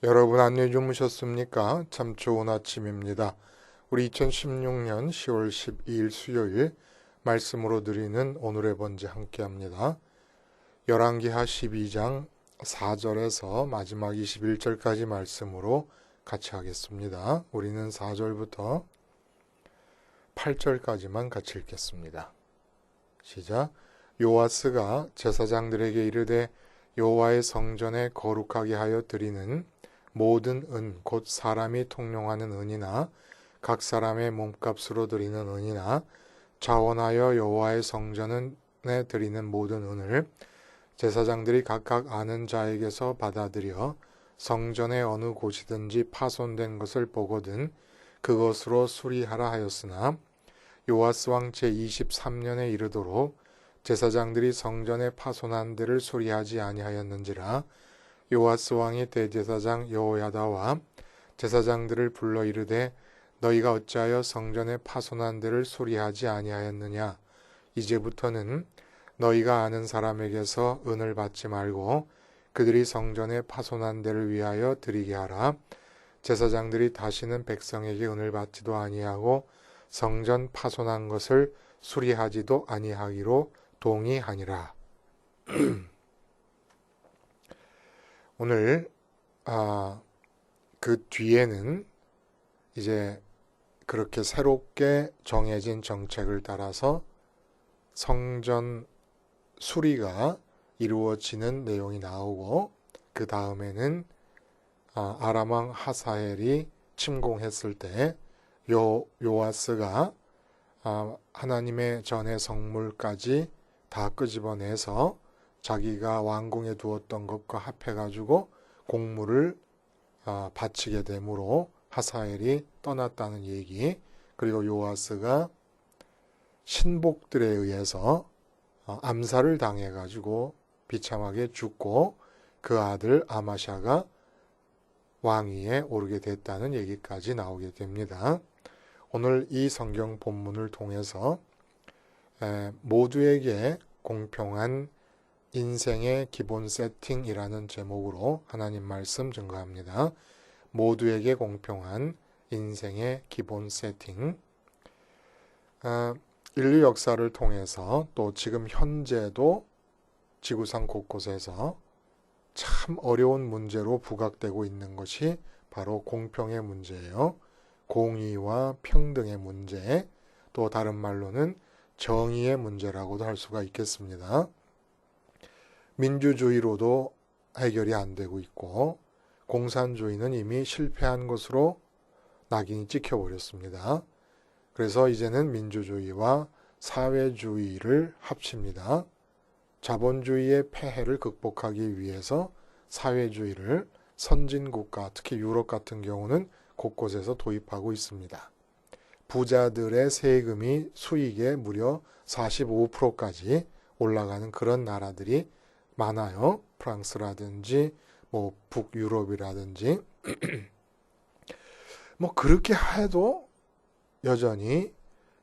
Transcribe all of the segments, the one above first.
여러분 안녕히 주무셨습니까? 참 좋은 아침입니다. 우리 2016년 10월 12일 수요일 말씀으로 드리는 오늘의 번제 함께합니다. 열왕기하 12장 4절에서 마지막 21절까지 말씀으로 같이 하겠습니다. 우리는 4절부터 8절까지만 같이 읽겠습니다. 시작. 요아스가 제사장들에게 이르되 여호와의 성전에 거룩하게 하여 드리는 모든 은 곧 사람이 통용하는 은이나 각 사람의 몸값으로 드리는 은이나 자원하여 여호와의 성전에 드리는 모든 은을 제사장들이 각각 아는 자에게서 받아들여 성전의 어느 곳이든지 파손된 것을 보거든 그것으로 수리하라 하였으나 요아스 왕 제23년에 이르도록 제사장들이 성전에 파손한 데를 수리하지 아니하였는지라. 요아스 왕이 대제사장 여호야다와 제사장들을 불러 이르되 너희가 어찌하여 성전에 파손한 데를 수리하지 아니하였느냐. 이제부터는 너희가 아는 사람에게서 은을 받지 말고 그들이 성전에 파손한 데를 위하여 드리게 하라. 제사장들이 다시는 백성에게 은을 받지도 아니하고 성전 파손한 것을 수리하지도 아니하기로 동의하니라. 오늘 그 뒤에는 이제 그렇게 새롭게 정해진 정책을 따라서 성전 수리가 이루어지는 내용이 나오고 그 다음에는 아람 왕 하사엘이 침공했을 때 요아스가 하나님의 전의 성물까지 다 끄집어내서 자기가 왕궁에 두었던 것과 합해가지고 공물을 바치게 되므로 하사엘이 떠났다는 얘기, 그리고 요아스가 신복들에 의해서 암살을 당해가지고 비참하게 죽고 그 아들 아마샤가 왕위에 오르게 됐다는 얘기까지 나오게 됩니다. 오늘 이 성경 본문을 통해서 모두에게 공평한 인생의 기본 세팅이라는 제목으로 하나님 말씀 증거합니다. 모두에게 공평한 인생의 기본 세팅. 인류 역사를 통해서 또 지금 현재도 지구상 곳곳에서 참 어려운 문제로 부각되고 있는 것이 바로 공평의 문제예요. 공의와 평등의 문제, 또 다른 말로는 정의의 문제라고도 할 수가 있겠습니다. 민주주의로도 해결이 안 되고 있고 공산주의는 이미 실패한 것으로 낙인이 찍혀버렸습니다. 그래서 이제는 민주주의와 사회주의를 합칩니다. 자본주의의 폐해를 극복하기 위해서 사회주의를 선진국가, 특히 유럽 같은 경우는 곳곳에서 도입하고 있습니다. 부자들의 세금이 수익의 무려 45%까지 올라가는 그런 나라들이 많아요. 프랑스라든지 북유럽이라든지 그렇게 해도 여전히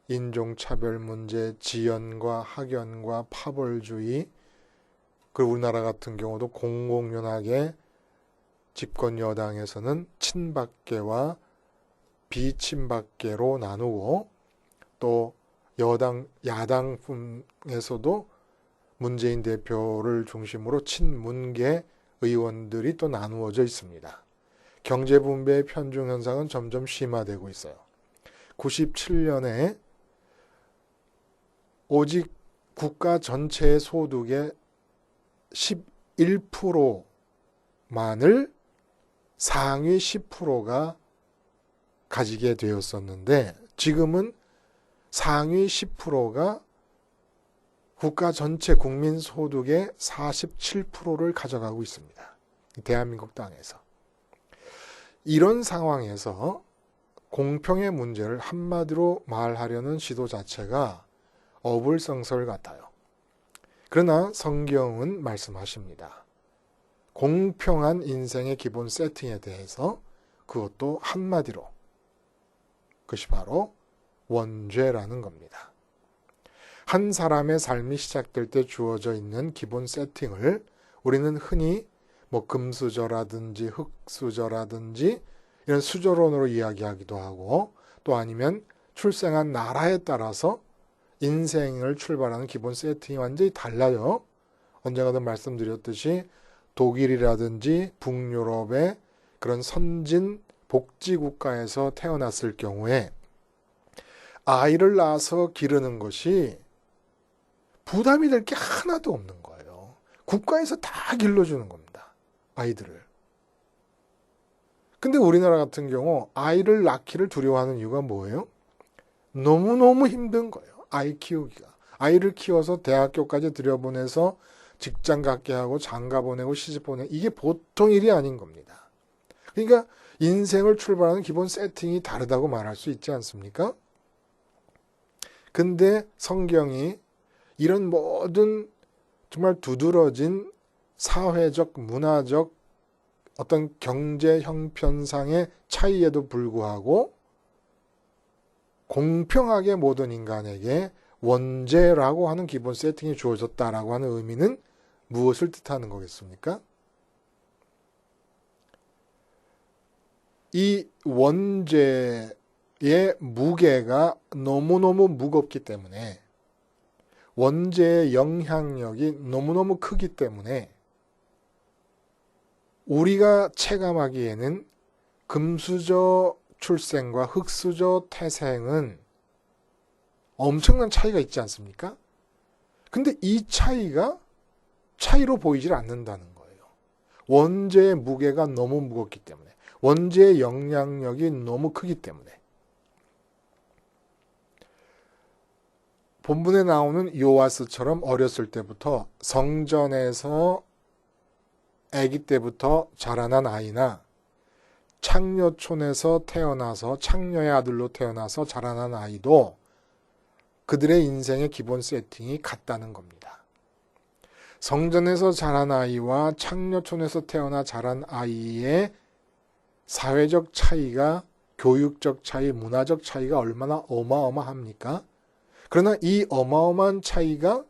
인종차별 문제, 지연과 학연과 파벌주의, 그리고 우리나라 같은 경우도 공공연하게 집권 여당에서는 친박계와 비친박계로 나누고 또 야당에서도 문재인 대표를 중심으로 친문계 의원들이 또 나누어져 있습니다. 경제분배의 편중 현상은 점점 심화되고 있어요. 97년에 오직 국가 전체의 소득의 11%만을 상위 10%가 가지게 되었었는데 지금은 상위 10%가 국가 전체 국민 소득의 47%를 가져가고 있습니다. 대한민국 땅에서. 이런 상황에서 공평의 문제를 한마디로 말하려는 시도 자체가 어불성설 같아요. 그러나 성경은 말씀하십니다. 공평한 인생의 기본 세팅에 대해서 그것도 한마디로 그것이 바로 원죄라는 겁니다. 한 사람의 삶이 시작될 때 주어져 있는 기본 세팅을 우리는 흔히 뭐 금수저라든지 흙수저라든지 이런 수저론으로 이야기하기도 하고, 또 아니면 출생한 나라에 따라서 인생을 출발하는 기본 세팅이 완전히 달라요. 언젠가도 말씀드렸듯이 독일이라든지 북유럽의 그런 선진 복지국가에서 태어났을 경우에 아이를 낳아서 기르는 것이 부담이 될 게 하나도 없는 거예요. 국가에서 다 길러주는 겁니다. 아이들을. 근데 우리나라 같은 경우 아이를 낳기를 두려워하는 이유가 뭐예요? 너무너무 힘든 거예요. 아이 키우기가. 아이를 키워서 대학교까지 들여보내서 직장 갖게 하고 장가 보내고 시집 보내고 이게 보통 일이 아닌 겁니다. 그러니까 인생을 출발하는 기본 세팅이 다르다고 말할 수 있지 않습니까? 근데 성경이 이런 모든 정말 두드러진 사회적, 문화적 어떤 경제 형편상의 차이에도 불구하고 공평하게 모든 인간에게 원죄라고 하는 기본 세팅이 주어졌다라고 하는 의미는 무엇을 뜻하는 거겠습니까? 이 원죄의 무게가 너무너무 무겁기 때문에, 원죄의 영향력이 너무너무 크기 때문에 우리가 체감하기에는 금수저 출생과 흙수저 태생은 엄청난 차이가 있지 않습니까? 근데 이 차이가 차이로 보이질 않는다는 거예요. 원죄의 무게가 너무 무겁기 때문에, 원죄의 영향력이 너무 크기 때문에. 본문에 나오는 요아스처럼 어렸을 때부터 성전에서 아기 때부터 자라난 아이나 창녀촌에서 태어나서 창녀의 아들로 태어나서 자라난 아이도 그들의 인생의 기본 세팅이 같다는 겁니다. 성전에서 자란 아이와 창녀촌에서 태어나 자란 아이의 사회적 차이가, 교육적 차이, 문화적 차이가 얼마나 어마어마합니까? 그러나 이 어마어마한 차이가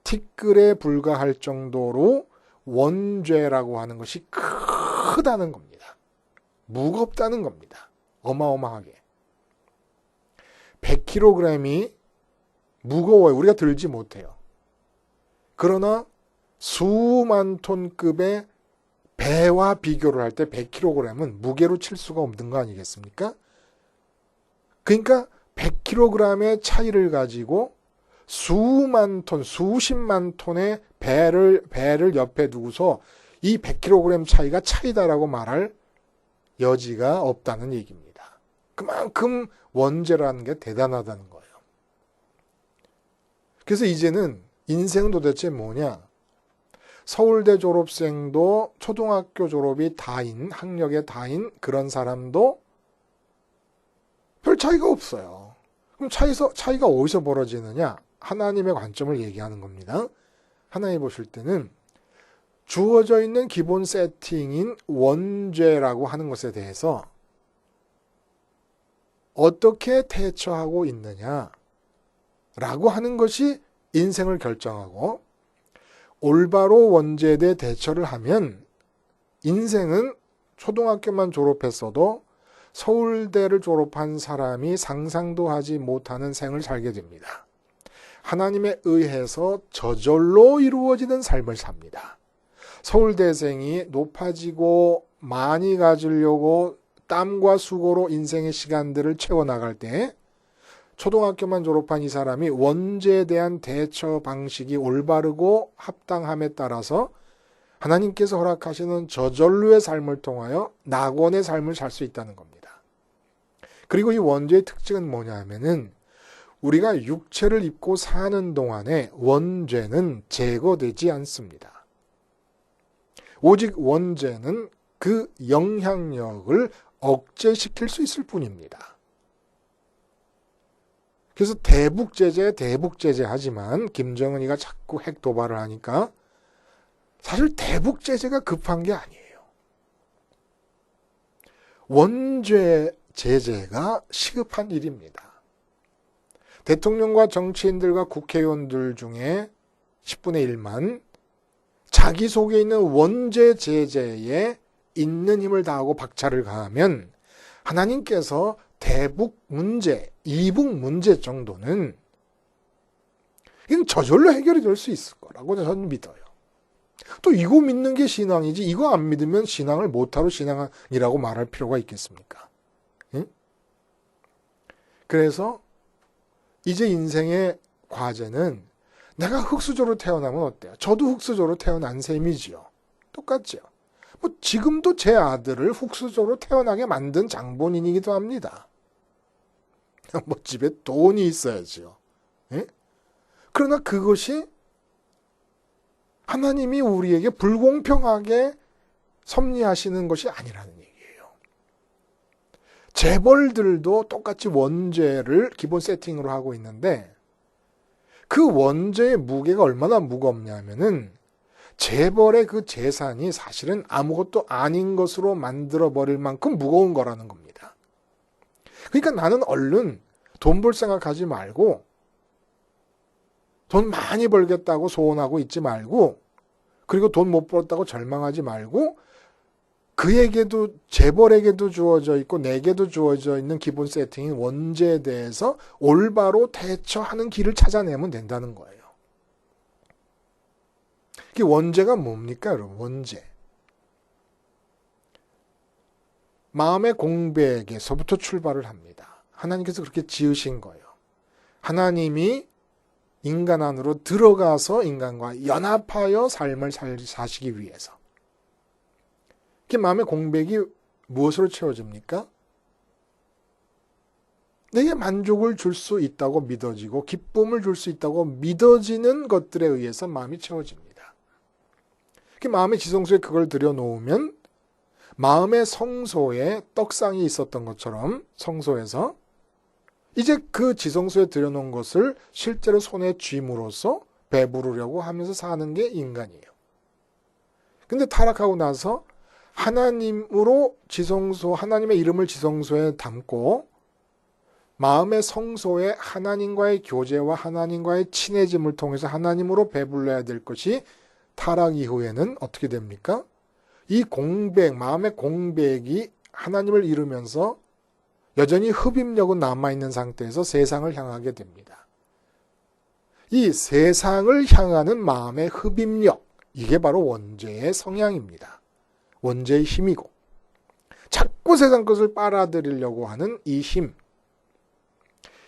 티끌에 불과할 정도로 원죄라고 하는 것이 크다는 겁니다. 무겁다는 겁니다. 어마어마하게. 100kg이 무거워요. 우리가 들지 못해요. 그러나 수만 톤급의 배와 비교를 할 때 100kg은 무게로 칠 수가 없는 거 아니겠습니까? 그러니까 100kg의 차이를 가지고 수만 톤, 수십만 톤의 배를 옆에 두고서 이 100kg 차이가 차이다라고 말할 여지가 없다는 얘기입니다. 그만큼 원죄라는 게 대단하다는 거예요. 그래서 이제는 인생은 도대체 뭐냐? 서울대 졸업생도 초등학교 졸업이 다인, 학력의 다인 그런 사람도 별 차이가 없어요. 그럼 차이가 어디서 벌어지느냐? 하나님의 관점을 얘기하는 겁니다. 하나님 보실 때는 주어져 있는 기본 세팅인 원죄라고 하는 것에 대해서 어떻게 대처하고 있느냐라고 하는 것이 인생을 결정하고, 올바로 원죄에 대해 대처를 하면 인생은 초등학교만 졸업했어도 서울대를 졸업한 사람이 상상도 하지 못하는 생을 살게 됩니다. 하나님에 의해서 저절로 이루어지는 삶을 삽니다. 서울대생이 높아지고 많이 가지려고 땀과 수고로 인생의 시간들을 채워나갈 때 초등학교만 졸업한 이 사람이 원죄에 대한 대처 방식이 올바르고 합당함에 따라서 하나님께서 허락하시는 저절로의 삶을 통하여 낙원의 삶을 살 수 있다는 겁니다. 그리고 이 원죄의 특징은 뭐냐 하면은 우리가 육체를 입고 사는 동안에 원죄는 제거되지 않습니다. 오직 원죄는 그 영향력을 억제시킬 수 있을 뿐입니다. 그래서 대북제제 하지만 김정은이가 자꾸 핵 도발을 하니까 사실 대북제재가 급한 게 아니에요. 원죄 제재가 시급한 일입니다. 대통령과 정치인들과 국회의원들 중에 10분의 1만 자기 속에 있는 원죄 제재에 있는 힘을 다하고 박차를 가하면 하나님께서 대북 문제, 이북 문제 정도는 이건 저절로 해결이 될 수 있을 거라고 저는 믿어요. 또 이거 믿는 게 신앙이지 이거 안 믿으면 신앙을 못하러 신앙이라고 말할 필요가 있겠습니까? 응? 그래서 이제 인생의 과제는 내가 흙수저로 태어나면 어때요? 저도 흙수저로 태어난 셈이지요. 똑같죠. 뭐 지금도 제 아들을 흙수저로 태어나게 만든 장본인이기도 합니다. 뭐 집에 돈이 있어야지요. 예? 그러나 그것이 하나님이 우리에게 불공평하게 섭리하시는 것이 아니라는 얘기예요. 재벌들도 똑같이 원죄를 기본 세팅으로 하고 있는데 그 원죄의 무게가 얼마나 무겁냐면은 재벌의 그 재산이 사실은 아무것도 아닌 것으로 만들어버릴 만큼 무거운 거라는 겁니다. 그러니까 나는 얼른 돈 벌 생각하지 말고 돈 많이 벌겠다고 소원하고 있지 말고 그리고 돈 못 벌었다고 절망하지 말고 그에게도 재벌에게도 주어져 있고 내게도 주어져 있는 기본 세팅인 원죄에 대해서 올바로 대처하는 길을 찾아내면 된다는 거예요. 이 원죄가 뭡니까, 여러분? 원죄. 마음의 공백에서부터 출발을 합니다. 하나님께서 그렇게 지으신 거예요. 하나님이 인간 안으로 들어가서 인간과 연합하여 삶을 사시기 위해서. 그 마음의 공백이 무엇으로 채워집니까? 내게 만족을 줄 수 있다고 믿어지고 기쁨을 줄 수 있다고 믿어지는 것들에 의해서 마음이 채워집니다. 그 마음의 지성소에 그걸 들여놓으면 마음의 성소에 떡상이 있었던 것처럼 성소에서 이제 그 지성소에 들여놓은 것을 실제로 손에 쥘으로써 배부르려고 하면서 사는 게 인간이에요. 근데 타락하고 나서 하나님으로 지성소, 하나님의 이름을 지성소에 담고 마음의 성소에 하나님과의 교제와 하나님과의 친해짐을 통해서 하나님으로 배불러야 될 것이 타락 이후에는 어떻게 됩니까? 이 공백, 마음의 공백이 하나님을 잃으면서 여전히 흡입력은 남아있는 상태에서 세상을 향하게 됩니다. 이 세상을 향하는 마음의 흡입력, 이게 바로 원죄의 성향입니다. 원죄의 힘이고 자꾸 세상 것을 빨아들이려고 하는 이 힘,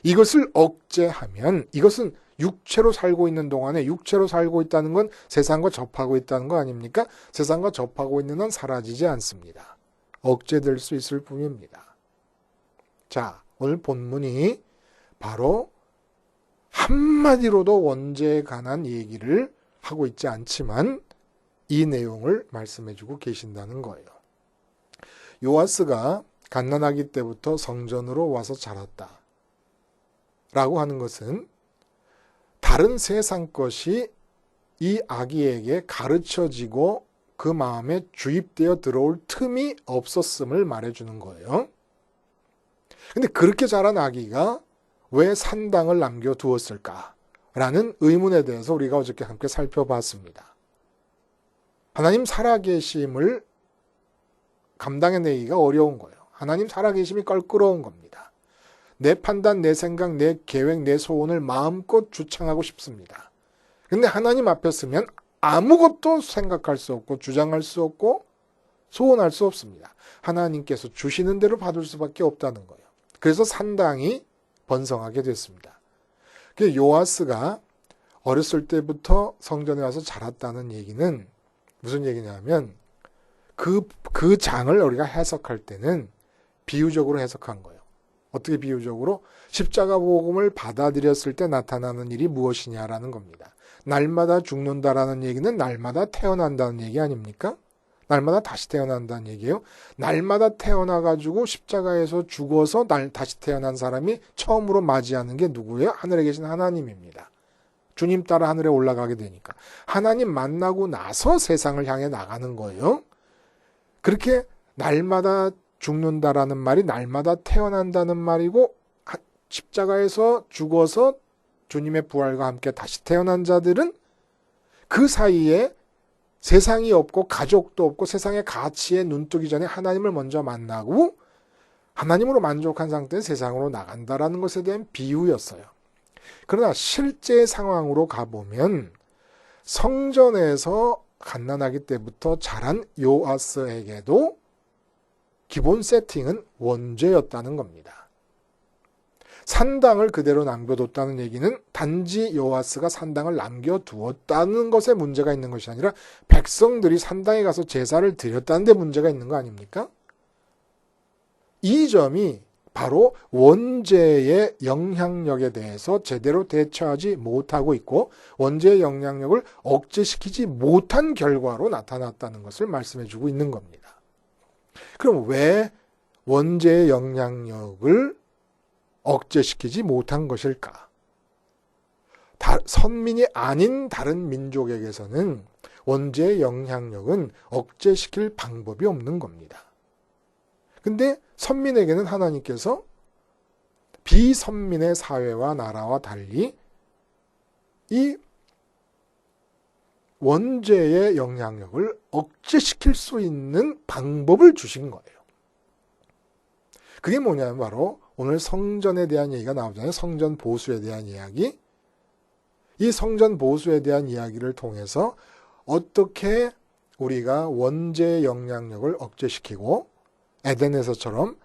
이것을 억제하면 이것은 육체로 살고 있는 동안에 육체로 살고 있다는 건 세상과 접하고 있다는 거 아닙니까? 세상과 접하고 있는 한 사라지지 않습니다. 억제될 수 있을 뿐입니다. 자, 오늘 본문이 바로 한마디로도 원죄에 관한 얘기를 하고 있지 않지만 이 내용을 말씀해주고 계신다는 거예요. 요아스가 갓난아기 때부터 성전으로 와서 자랐다 라고 하는 것은 다른 세상 것이 이 아기에게 가르쳐지고 그 마음에 주입되어 들어올 틈이 없었음을 말해주는 거예요. 근데 그렇게 자란 아기가 왜 산당을 남겨두었을까? 라는 의문에 대해서 우리가 어저께 함께 살펴봤습니다. 하나님 살아계심을 감당해내기가 어려운 거예요. 하나님 살아계심이 껄끄러운 겁니다. 내 판단, 내 생각, 내 계획, 내 소원을 마음껏 주창하고 싶습니다. 근데 하나님 앞에 서면 아무것도 생각할 수 없고 주장할 수 없고 소원할 수 없습니다. 하나님께서 주시는 대로 받을 수밖에 없다는 거예요. 그래서 산당이 번성하게 됐습니다. 요아스가 어렸을 때부터 성전에 와서 자랐다는 얘기는 무슨 얘기냐면 그 장을 우리가 해석할 때는 비유적으로 해석한 거예요. 어떻게 비유적으로? 십자가 복음을 받아들였을 때 나타나는 일이 무엇이냐라는 겁니다. 날마다 죽는다라는 얘기는 날마다 태어난다는 얘기 아닙니까? 날마다 다시 태어난다는 얘기예요. 날마다 태어나가지고 십자가에서 죽어서 다시 태어난 사람이 처음으로 맞이하는 게 누구예요? 하늘에 계신 하나님입니다. 주님 따라 하늘에 올라가게 되니까. 하나님 만나고 나서 세상을 향해 나가는 거예요. 그렇게 날마다 죽는다라는 말이 날마다 태어난다는 말이고 십자가에서 죽어서 주님의 부활과 함께 다시 태어난 자들은 그 사이에 세상이 없고 가족도 없고 세상의 가치에 눈뜨기 전에 하나님을 먼저 만나고 하나님으로 만족한 상태에서 세상으로 나간다라는 것에 대한 비유였어요. 그러나 실제 상황으로 가보면 성전에서 갓난아기 때부터 자란 요아스에게도 기본 세팅은 원죄였다는 겁니다. 산당을 그대로 남겨뒀다는 얘기는 단지 요아스가 산당을 남겨두었다는 것에 문제가 있는 것이 아니라 백성들이 산당에 가서 제사를 드렸다는 데 문제가 있는 거 아닙니까? 이 점이 바로 원죄의 영향력에 대해서 제대로 대처하지 못하고 있고 원죄의 영향력을 억제시키지 못한 결과로 나타났다는 것을 말씀해 주고 있는 겁니다. 그럼 왜 원죄의 영향력을 억제시키지 못한 것일까? 선민이 아닌 다른 민족에게서는 원죄의 영향력은 억제시킬 방법이 없는 겁니다. 근데 선민에게는 하나님께서 비선민의 사회와 나라와 달리 이 원죄의 영향력을 억제시킬 수 있는 방법을 주신 거예요. 그게 뭐냐면 바로 오늘 성전에 대한 얘기가 나오잖아요. 성전 보수에 대한 이야기. 이 성전 보수에 대한 이야기를 통해서 어떻게 우리가 원죄의 영향력을 억제시키고 에덴에서처럼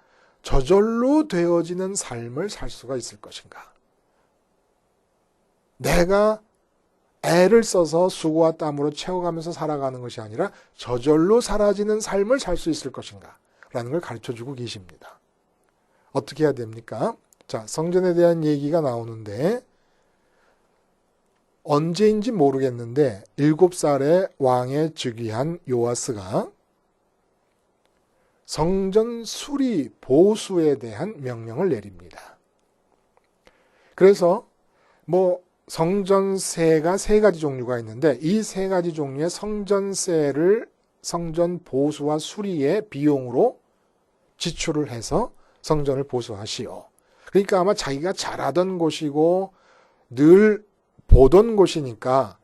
저절로 되어지는 삶을 살 수가 있을 것인가? 내가 애를 써서 수고와 땀으로 채워가면서 살아가는 것이 아니라 저절로 사라지는 삶을 살 수 있을 것인가? 라는 걸 가르쳐주고 계십니다. 어떻게 해야 됩니까? 자, 성전에 대한 얘기가 나오는데 언제인지 모르겠는데 7살의 왕에 즉위한 요아스가 성전 수리 보수에 대한 명령을 내립니다. 그래서 성전세가 3가지 종류가 있는데 이 3가지 종류의 성전세를 성전 보수와 수리의 비용으로 지출을 해서 성전을 보수하시오. 그러니까 아마 자기가 잘하던 곳이고 늘 보던 곳이니까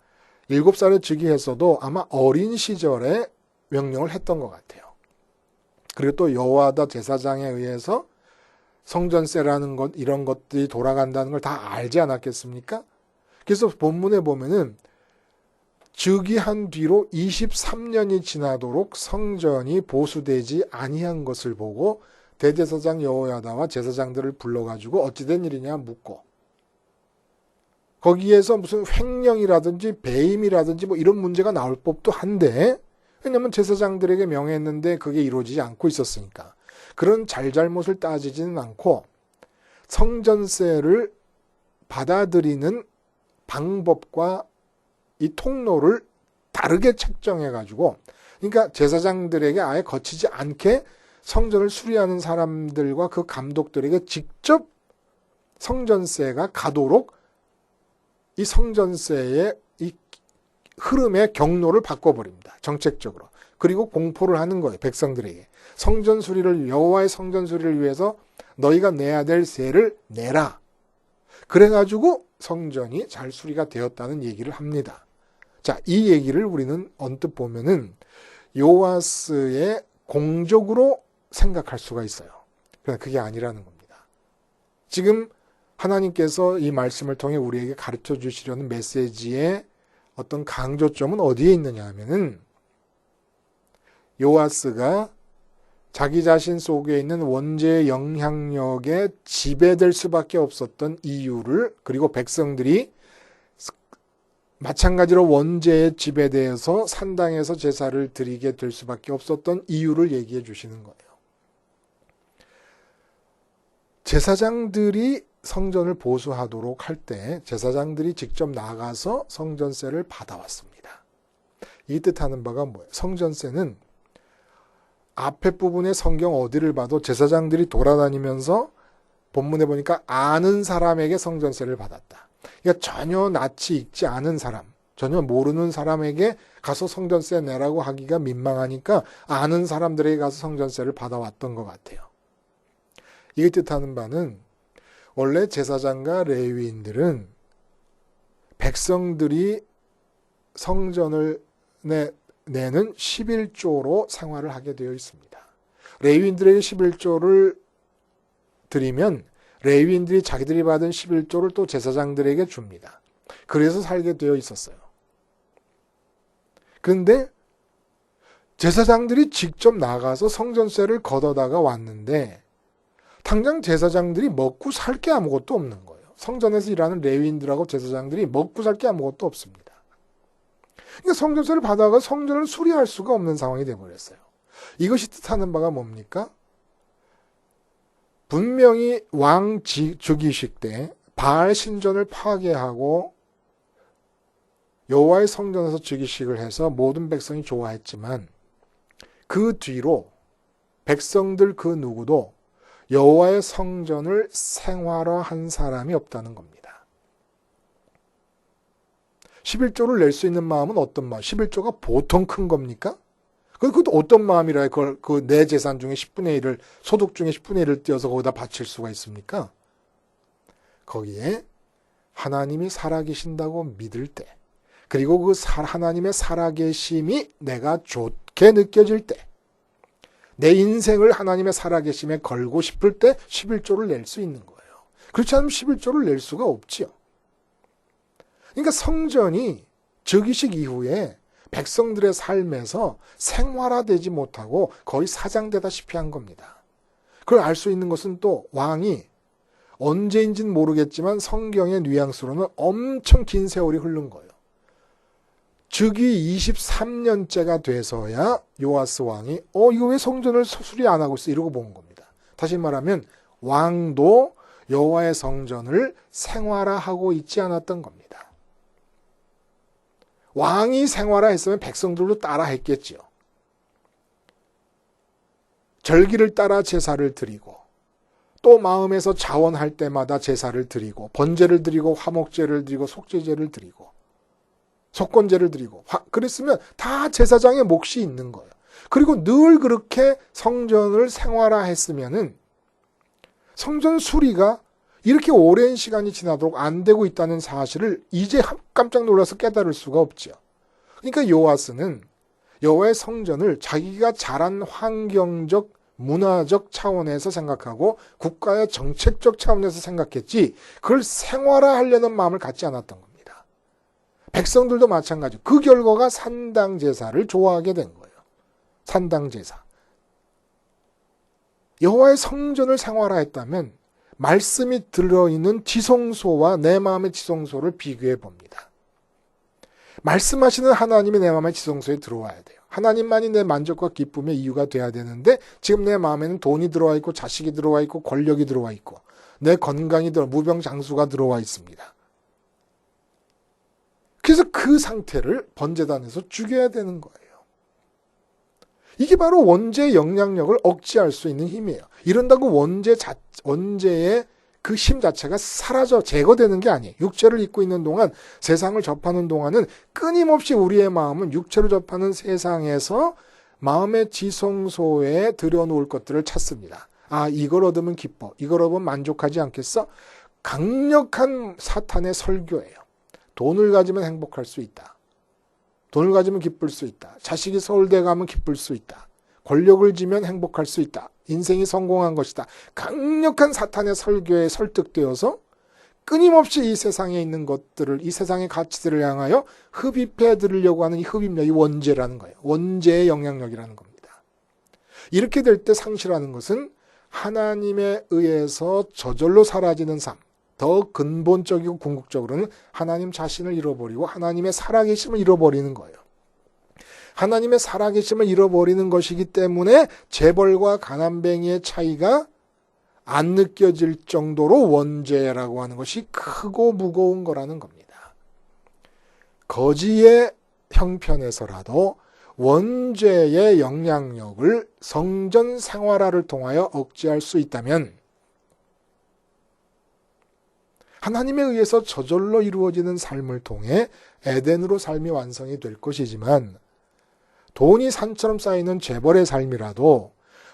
7살에 즉위했어도 아마 어린 시절에 명령을 했던 것 같아요. 그리고 또 여호와다 제사장에 의해서 성전세라는 것 이런 것들이 돌아간다는 걸 다 알지 않았겠습니까? 그래서 본문에 보면은 즉위한 뒤로 23년이 지나도록 성전이 보수되지 아니한 것을 보고 대제사장 여호야다와 제사장들을 불러가지고 어찌된 일이냐 묻고 거기에서 무슨 횡령이라든지 배임이라든지 이런 문제가 나올 법도 한데 왜냐하면 제사장들에게 명했는데 그게 이루어지지 않고 있었으니까 그런 잘잘못을 따지지는 않고 성전세를 받아들이는 방법과 이 통로를 다르게 책정해가지고 그러니까 제사장들에게 아예 거치지 않게 성전을 수리하는 사람들과 그 감독들에게 직접 성전세가 가도록 이 성전세의 이 흐름의 경로를 바꿔버립니다. 정책적으로. 그리고 공포를 하는 거예요. 백성들에게. 성전 수리를 여호와의 성전 수리를 위해서 너희가 내야 될 세를 내라. 그래가지고 성전이 잘 수리가 되었다는 얘기를 합니다. 자, 이 얘기를 우리는 언뜻 보면은 요아스의 공적으로 생각할 수가 있어요. 그러나 그게 아니라는 겁니다. 지금 하나님께서 이 말씀을 통해 우리에게 가르쳐 주시려는 메시지의 어떤 강조점은 어디에 있느냐 하면은 요아스가 자기 자신 속에 있는 원죄의 영향력에 지배될 수밖에 없었던 이유를 그리고 백성들이 마찬가지로 원죄의 지배되어서 산당에서 제사를 드리게 될 수밖에 없었던 이유를 얘기해 주시는 거예요. 제사장들이 성전을 보수하도록 할 때 제사장들이 직접 나가서 성전세를 받아왔습니다. 이 뜻하는 바가 뭐예요? 성전세는 앞에 부분의 성경 어디를 봐도 제사장들이 돌아다니면서 본문에 보니까 아는 사람에게 성전세를 받았다. 그러니까 전혀 낯이 익지 않은 사람, 전혀 모르는 사람에게 가서 성전세 내라고 하기가 민망하니까 아는 사람들에게 가서 성전세를 받아왔던 것 같아요. 이게 뜻하는 바는 원래 제사장과 레위인들은 백성들이 성전을 내는 11조로 생활을 하게 되어 있습니다. 레위인들에게 11조를 드리면 레위인들이 자기들이 받은 11조를 또 제사장들에게 줍니다. 그래서 살게 되어 있었어요. 그런데 제사장들이 직접 나가서 성전세를 걷어다가 왔는데 당장 제사장들이 먹고 살 게 아무것도 없는 거예요. 성전에서 일하는 레위인들하고 제사장들이 먹고 살 게 아무것도 없습니다. 그러니까 성전세를 받아가 성전을 수리할 수가 없는 상황이 되어버렸어요. 이것이 뜻하는 바가 뭡니까? 분명히 왕 즉위식 때 바알 신전을 파괴하고 여호와의 성전에서 즉위식을 해서 모든 백성이 좋아했지만 그 뒤로 백성들 그 누구도 여호와의 성전을 생활화한 사람이 없다는 겁니다. 11조를 낼 수 있는 마음은 어떤 마음? 11조가 보통 큰 겁니까? 그것도 어떤 마음이라 그걸 그 내 재산 중에 10분의 1을 소득 중에 10분의 1을 떼어서 거기다 바칠 수가 있습니까? 거기에 하나님이 살아계신다고 믿을 때 그리고 그 하나님의 살아계심이 내가 좋게 느껴질 때 내 인생을 하나님의 살아계심에 걸고 싶을 때 11조를 낼 수 있는 거예요. 그렇지 않으면 11조를 낼 수가 없지요. 그러니까 성전이 즉위식 이후에 백성들의 삶에서 생활화되지 못하고 거의 사장되다시피 한 겁니다. 그걸 알 수 있는 것은 또 왕이 언제인지는 모르겠지만 성경의 뉘앙스로는 엄청 긴 세월이 흐른 거예요. 즉위 23년째가 돼서야 요아스 왕이 이거 왜 성전을 수리 안 하고 있어? 이러고 본 겁니다. 다시 말하면 왕도 여호와의 성전을 생활화하고 있지 않았던 겁니다. 왕이 생활화했으면 백성들도 따라 했겠지요. 절기를 따라 제사를 드리고 또 마음에서 자원할 때마다 제사를 드리고 번제를 드리고 화목제를 드리고 속죄제를 드리고 속건제를 드리고 그랬으면 다 제사장의 몫이 있는 거예요. 그리고 늘 그렇게 성전을 생활화했으면은 성전 수리가 이렇게 오랜 시간이 지나도록 안 되고 있다는 사실을 이제 깜짝 놀라서 깨달을 수가 없죠. 그러니까 요아스는 여호와의 성전을 자기가 자란 환경적 문화적 차원에서 생각하고 국가의 정책적 차원에서 생각했지 그걸 생활화하려는 마음을 갖지 않았던 겁니다. 백성들도 마찬가지. 그 결과가 산당 제사를 좋아하게 된 거예요. 산당 제사. 여호와의 성전을 생활화했다면 말씀이 들어있는 지성소와 내 마음의 지성소를 비교해 봅니다. 말씀하시는 하나님이 내 마음의 지성소에 들어와야 돼요. 하나님만이 내 만족과 기쁨의 이유가 돼야 되는데 지금 내 마음에는 돈이 들어와 있고 자식이 들어와 있고 권력이 들어와 있고 내 건강이 무병장수가 들어와 있습니다. 그래서 그 상태를 번제단에서 죽여야 되는 거예요. 이게 바로 원죄의 영향력을 억제할 수 있는 힘이에요. 이런다고 원죄의 그 힘 자체가 제거되는 게 아니에요. 육체를 입고 있는 동안 세상을 접하는 동안은 끊임없이 우리의 마음은 육체를 접하는 세상에서 마음의 지성소에 들여놓을 것들을 찾습니다. 이걸 얻으면 기뻐. 이걸 얻으면 만족하지 않겠어? 강력한 사탄의 설교예요. 돈을 가지면 행복할 수 있다. 돈을 가지면 기쁠 수 있다. 자식이 서울대 가면 기쁠 수 있다. 권력을 지면 행복할 수 있다. 인생이 성공한 것이다. 강력한 사탄의 설교에 설득되어서 끊임없이 이 세상에 있는 것들을, 이 세상의 가치들을 향하여 흡입해 들으려고 하는 이 흡입력이 원죄라는 거예요. 원죄의 영향력이라는 겁니다. 이렇게 될 때 상실하는 것은 하나님에 의해서 저절로 사라지는 삶, 더 근본적이고 궁극적으로는 하나님 자신을 잃어버리고 하나님의 살아계심을 잃어버리는 거예요. 하나님의 살아계심을 잃어버리는 것이기 때문에 재벌과 가난뱅이의 차이가 안 느껴질 정도로 원죄라고 하는 것이 크고 무거운 거라는 겁니다. 거지의 형편에서라도 원죄의 영향력을 성전 생활화를 통하여 억제할 수 있다면 하나님에 의해서 저절로 이루어지는 삶을 통해 에덴으로 삶이 완성이 될 것이지만 돈이 산처럼 쌓이는 재벌의 삶이라도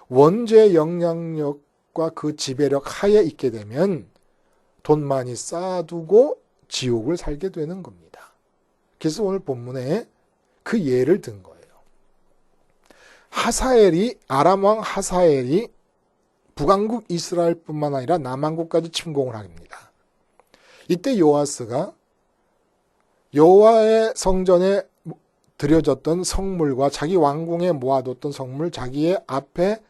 원죄의 영향력과 그 지배력 하에 있게 되면 돈 많이 쌓아두고 지옥을 살게 되는 겁니다. 그래서 오늘 본문에 그 예를 든 거예요. 아람 왕 하사엘이 북왕국 이스라엘뿐만 아니라 남왕국까지 침공을 합니다. 이때 요아스가 여호와의 성전에 드려졌던 성물과 자기 왕궁에 모아뒀던 성물, 자기의 앞에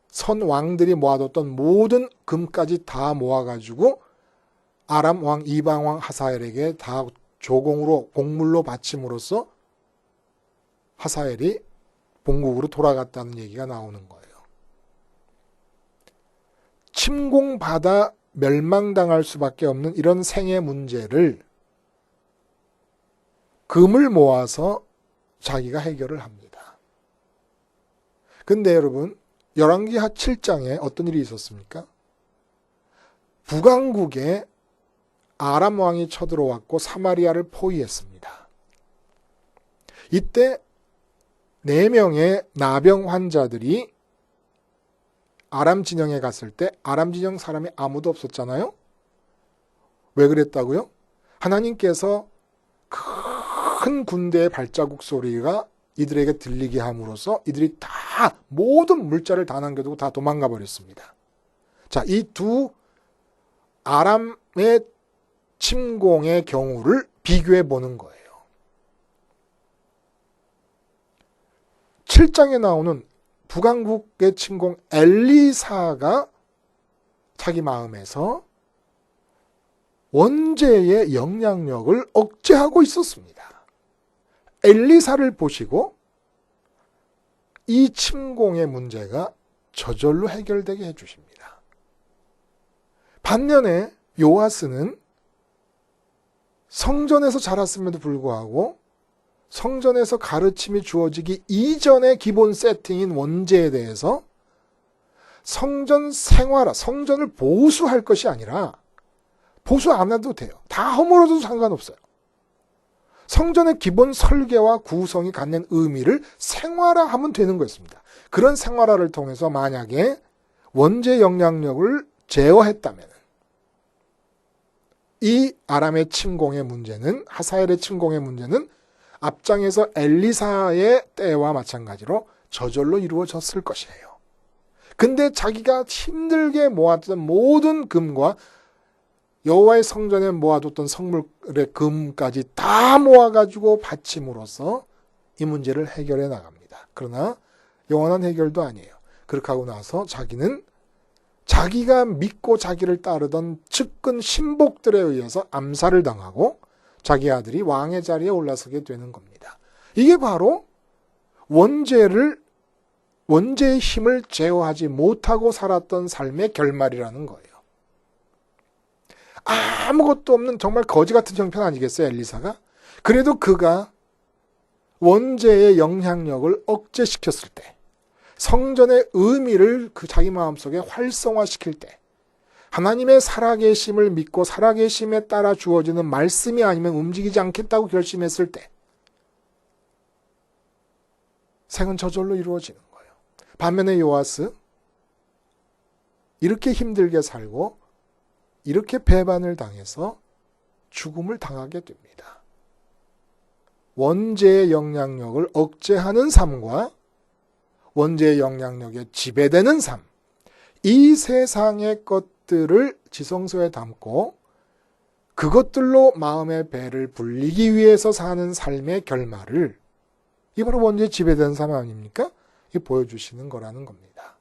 선 왕들이 모아뒀던 모든 금까지 다 모아가지고 아람 왕 이방 왕 하사엘에게 다 조공으로 공물로 바침으로써 하사엘이 본국으로 돌아갔다는 얘기가 나오는 거예요. 침공받아 멸망당할 수밖에 없는 이런 생의 문제를 금을 모아서 자기가 해결을 합니다. 근데 여러분, 열왕기하 7장에 어떤 일이 있었습니까? 북왕국에 아람 왕이 쳐들어왔고 사마리아를 포위했습니다. 이때 4명의 나병 환자들이 아람 진영에 갔을 때 아람 진영 사람이 아무도 없었잖아요. 왜 그랬다고요? 하나님께서 큰 군대의 발자국 소리가 이들에게 들리게 함으로써 이들이 다 모든 물자를 다 남겨두고 다 도망가 버렸습니다. 자, 이 두 아람의 침공의 경우를 비교해 보는 거예요. 7장에 나오는 북왕국의 침공 엘리사가 자기 마음에서 원죄의 영향력을 억제하고 있었습니다. 엘리사를 보시고 이 침공의 문제가 저절로 해결되게 해주십니다. 반면에 요아스는 성전에서 자랐음에도 불구하고 성전에서 가르침이 주어지기 이전의 기본 세팅인 원죄에 대해서 성전 생활화, 성전을 보수할 것이 아니라 보수 안 해도 돼요. 다 허물어도 상관없어요. 성전의 기본 설계와 구성이 갖는 의미를 생활화하면 되는 것입니다. 그런 생활화를 통해서 만약에 원죄 영향력을 제어했다면 이 아람의 침공의 문제는, 하사엘의 침공의 문제는 앞장에서 엘리사의 때와 마찬가지로 저절로 이루어졌을 것이에요. 근데 자기가 힘들게 모았던 모든 금과 여호와의 성전에 모아뒀던 성물의 금까지 다 모아가지고 바침으로써 이 문제를 해결해 나갑니다. 그러나 영원한 해결도 아니에요. 그렇게 하고 나서 자기는 자기가 믿고 자기를 따르던 측근 신복들에 의해서 암살을 당하고 자기 아들이 왕의 자리에 올라서게 되는 겁니다. 이게 바로 원죄의 힘을 제어하지 못하고 살았던 삶의 결말이라는 거예요. 아무것도 없는 정말 거지 같은 형편 아니겠어요, 엘리사가? 그래도 그가 원죄의 영향력을 억제시켰을 때, 성전의 의미를 그 자기 마음속에 활성화시킬 때, 하나님의 살아계심을 믿고 살아계심에 따라 주어지는 말씀이 아니면 움직이지 않겠다고 결심했을 때 생은 저절로 이루어지는 거예요. 반면에 요아스, 이렇게 힘들게 살고 이렇게 배반을 당해서 죽음을 당하게 됩니다. 원죄의 영향력을 억제하는 삶과 원죄의 영향력에 지배되는 삶, 이 세상의 것들을 지성소에 담고 그것들로 마음의 배를 불리기 위해서 사는 삶의 결말을, 이 바로 원죄에 지배된 삶 아닙니까? 이 보여주시는 거라는 겁니다.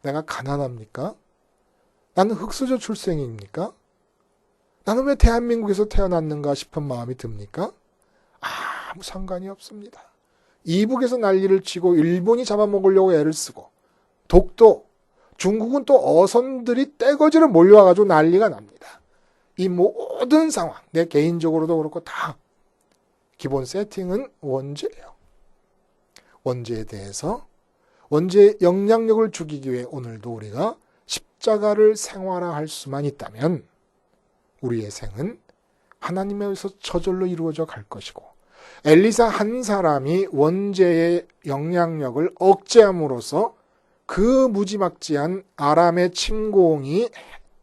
내가 가난합니까? 나는 흙수저 출생입니까? 나는 왜 대한민국에서 태어났는가 싶은 마음이 듭니까? 아무 상관이 없습니다. 이북에서 난리를 치고 일본이 잡아먹으려고 애를 쓰고, 독도, 중국은 또 어선들이 떼거지로 몰려와가지고 난리가 납니다. 이 모든 상황, 내 개인적으로도 그렇고 다 기본 세팅은 원죄예요. 원죄에 대해서, 원죄의 영향력을 죽이기 위해 오늘도 우리가 십자가를 생활화할 수만 있다면 우리의 생은 하나님에 의해서 저절로 이루어져 갈 것이고, 엘리사 한 사람이 원죄의 영향력을 억제함으로써 그 무지막지한 아람의 침공이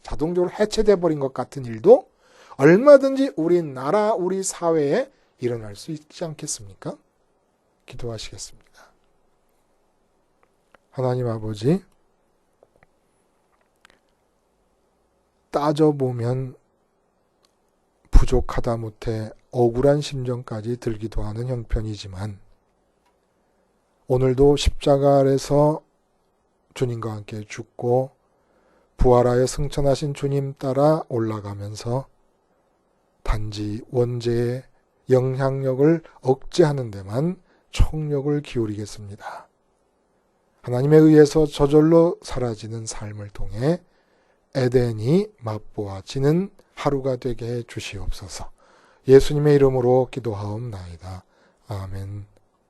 자동적으로 해체돼 버린 것 같은 일도 얼마든지 우리 나라, 우리 사회에 일어날 수 있지 않겠습니까? 기도하시겠습니다. 하나님 아버지, 따져보면 부족하다 못해 억울한 심정까지 들기도 하는 형편이지만 오늘도 십자가 아래서 주님과 함께 죽고 부활하여 승천하신 주님 따라 올라가면서 단지 원죄의 영향력을 억제하는 데만 총력을 기울이겠습니다. 하나님에 의해서 저절로 사라지는 삶을 통해 에덴이 맛보아지는 하루가 되게 해 주시옵소서. 예수님의 이름으로 기도하옵나이다. 아멘.